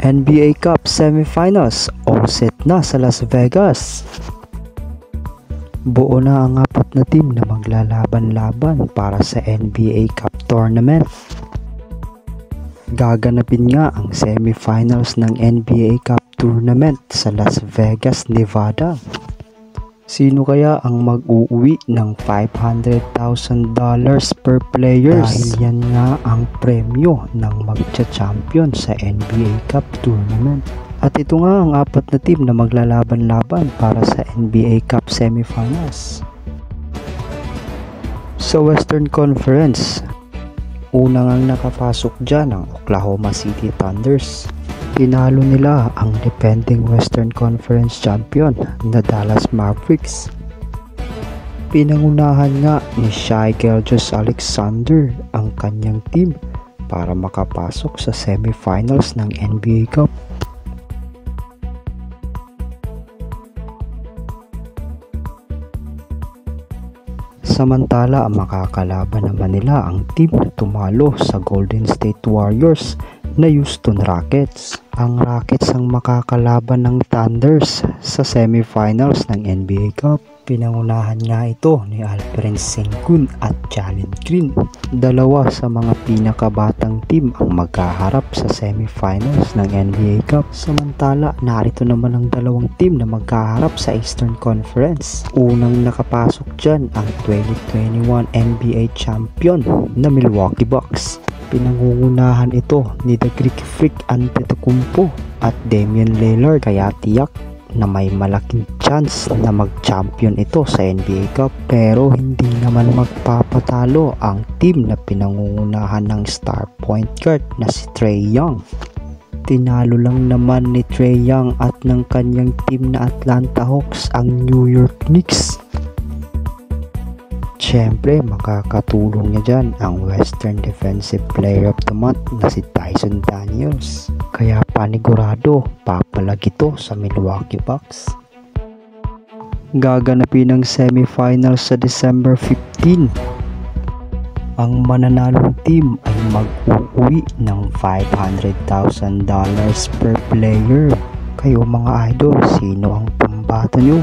NBA Cup Semifinals all set na sa Las Vegas. Buo na ang 4 na team na maglalaban-laban para sa NBA Cup Tournament. Gaganapin nga ang semifinals ng NBA Cup Tournament sa Las Vegas, Nevada. Sino kaya ang mag-uuwi ng $500,000 per players? Dahil yan nga ang premyo ng magcha-champion sa NBA Cup Tournament. At ito nga ang 4 na team na maglalaban-laban para sa NBA Cup Semifinals. Sa Western Conference, unang ang nakapasok dyan ang Oklahoma City Thunders. Pinalo nila ang defending Western Conference champion na Dallas Mavericks. Pinangunahan nga ni Shai Gilgeous-Alexander ang kanyang team para makapasok sa semifinals ng NBA Cup. Samantala, ang makakalaban naman nila ang team na tumalo sa Golden State Warriors na Houston Rockets. Ang Rockets ang makakalaban ng Thunders sa semifinals ng NBA Cup. Pinangunahan nga ito ni Alperen Sengun at Jalen Green. Dalawa sa mga pinakabatang team ang magkaharap sa semifinals ng NBA Cup. Samantala, narito naman ang dalawang team na magkaharap sa Eastern Conference. Unang nakapasok dyan ang 2021 NBA champion na Milwaukee Bucks. Pinangungunahan ito ni The Greek Freak Antetokounmpo at Damian Lillard, kaya tiyak na may malaking chance na mag-champion ito sa NBA Cup. Pero hindi naman magpapatalo ang team na pinangungunahan ng star point guard na si Trae Young. Tinalo lang naman ni Trae Young at ng kanyang team na Atlanta Hawks ang New York Knicks. Siyempre, makakatulong niya dyan ang Western Defensive Player of the Month na si Tyson Daniels. Kaya panigurado, papalag ito sa Milwaukee Bucks. Gaganapin ang semifinals sa December 15. Ang mananalong team ay mag-uuwi ng $500,000 per player. Kayo mga idol, sino ang pambato nyo?